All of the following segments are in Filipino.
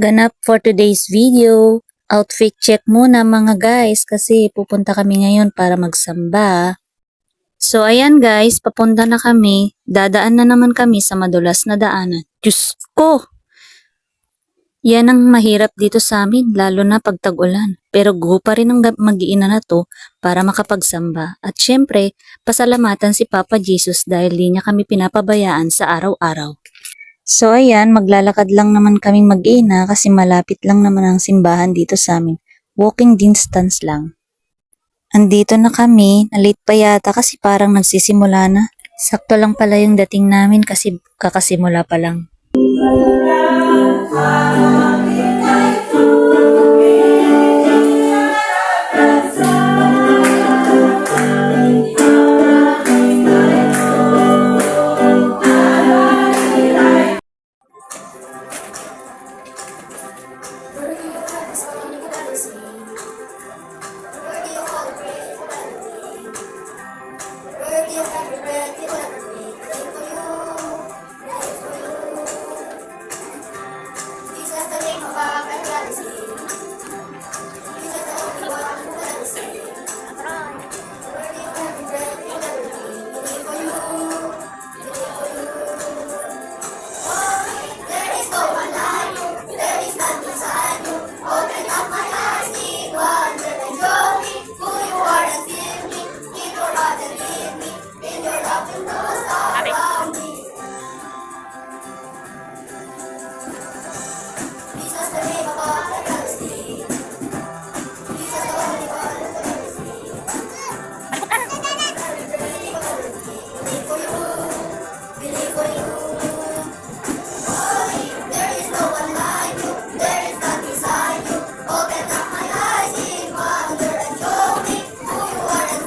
Ganap for today's video. Outfit check muna mga guys kasi pupunta kami ngayon para magsamba. So ayan guys, papunta na kami. Dadaan na naman kami sa madulas na daanan. Diyos ko! Yan ang mahirap dito sa amin, lalo na pag tag-ulan. Pero go pa rin ang mag-iina na to para makapagsamba. At syempre, pasalamatan si Papa Jesus dahil di niya kami pinapabayaan sa araw-araw. So ayan, maglalakad lang naman kaming mag-ina kasi malapit lang naman ang simbahan dito sa amin. Walking distance lang. Andito na kami, na-late pa yata kasi parang nagsisimula na. Sakto lang pala yung dating namin kasi kakasimula pa lang.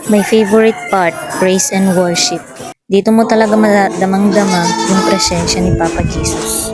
My favorite part, praise and worship. Dito mo talaga madamang-dama yung presensya ni Papa Jesus.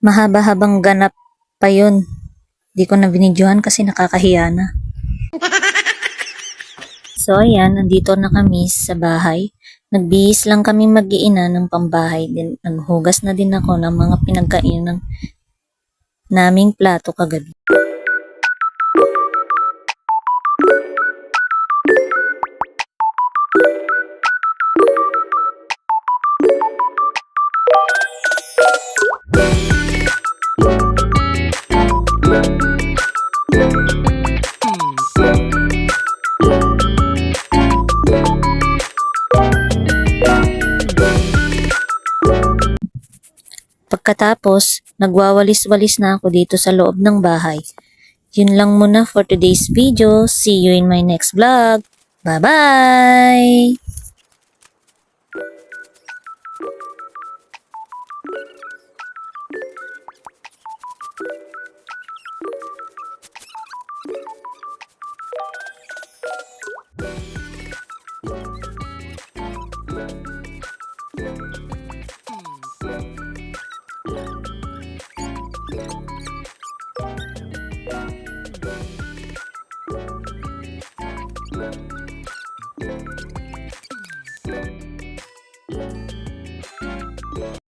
Mahaba-habang ganap pa yun. Di ko na binidyohan kasi nakakahiya na. So ayan, nandito na kami sa bahay. Nagbihis lang kami mag-iina ng pambahay. Din, naghugas na din ako ng mga pinagkainan naming plato kagabi. Pagkatapos, nagwawalis-walis na ako dito sa loob ng bahay. Yun lang muna for today's video. See you in my next vlog. Bye-bye!